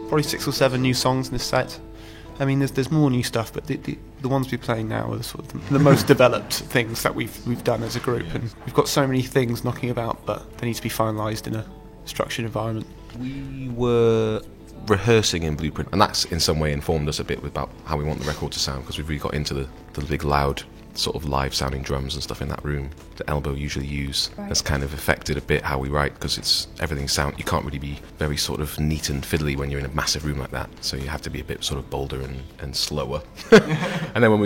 probably 6 or 7 new songs in this set. I mean, there's more new stuff, but the ones we're playing now are the sort of the most developed things that we've done as a group, and we've got so many things knocking about, but they need to be finalised in a structured environment. We were rehearsing in Blueprint, and that's in some way informed us a bit about how we want the record to sound, because we've really got into the big loud sort of live sounding drums and stuff in that room that Elbow usually use. Right. Has kind of affected a bit how we write, because you can't really be very sort of neat and fiddly when you're in a massive room like that, so you have to be a bit sort of bolder and slower. And then when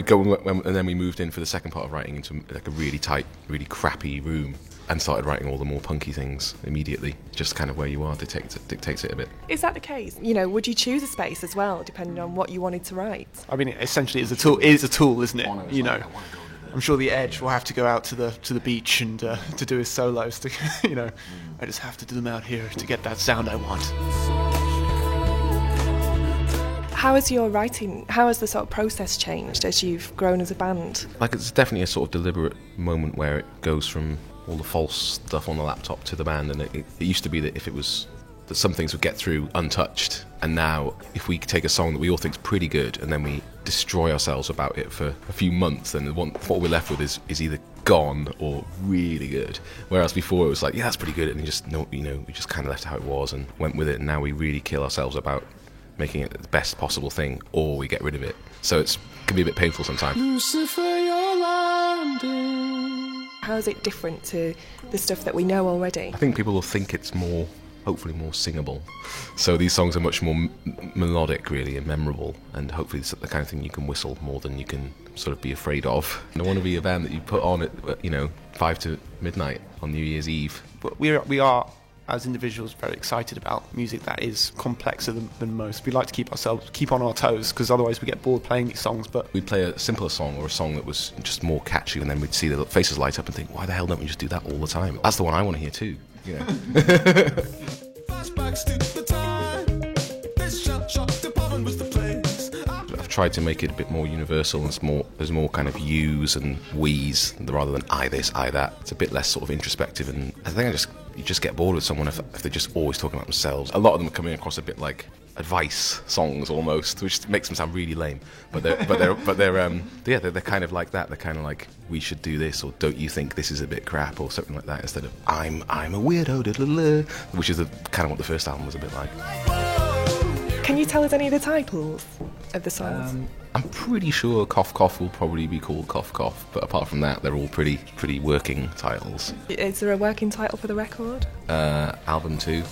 we moved in for the second part of writing into like a really tight, really crappy room, and started writing all the more punky things immediately. Just kind of where you are dictates it a bit. Is that the case? You know, would you choose a space as well, depending on what you wanted to write? I mean, essentially, it is a tool, isn't it? You know, I'm sure the Edge will have to go out to the beach and to do his solos. You know, I just have to do them out here to get that sound I want. How has the sort of process changed as you've grown as a band? Like, it's definitely a sort of deliberate moment where it goes from all the false stuff on the laptop to the band, and it used to be that that some things would get through untouched, and now if we take a song that we all think is pretty good and then we destroy ourselves about it for a few months, then what we're left with is either gone or really good. Whereas before it was like, yeah, that's pretty good, and we just kind of left it how it was and went with it, and now we really kill ourselves about making it the best possible thing, or we get rid of it. So it can be a bit painful sometimes. Lucifer, you're landing. How is it different to the stuff that we know already? I think people will think it's hopefully more singable. So these songs are much more melodic, really, and memorable, and hopefully it's the kind of thing you can whistle more than you can sort of be afraid of. I don't want to be a band that you put on at 5 to midnight on New Year's Eve. But we are as individuals very excited about music that is complexer than most. We like to keep on our toes, because otherwise we get bored playing these songs. But we'd play a simpler song or a song that was just more catchy, and then we'd see the faces light up and think, why the hell don't we just do that all the time? That's the one I want to hear too. You know. I've tried to make it a bit more universal, and there's more kind of yous and we's rather than I this, I that. It's a bit less sort of introspective, and I think you just get bored with someone if they're just always talking about themselves. A lot of them are coming across a bit like advice songs almost, which makes them sound really lame. But they're kind of like that. They're kind of like, we should do this, or don't you think this is a bit crap, or something like that, instead of I'm a weirdo, which is kind of what the first album was a bit like. Can you tell us any of the titles of the songs? I'm pretty sure Cough Cough will probably be called Cough Cough, but apart from that, they're all pretty working titles. Is there a working title for the record? Album 2.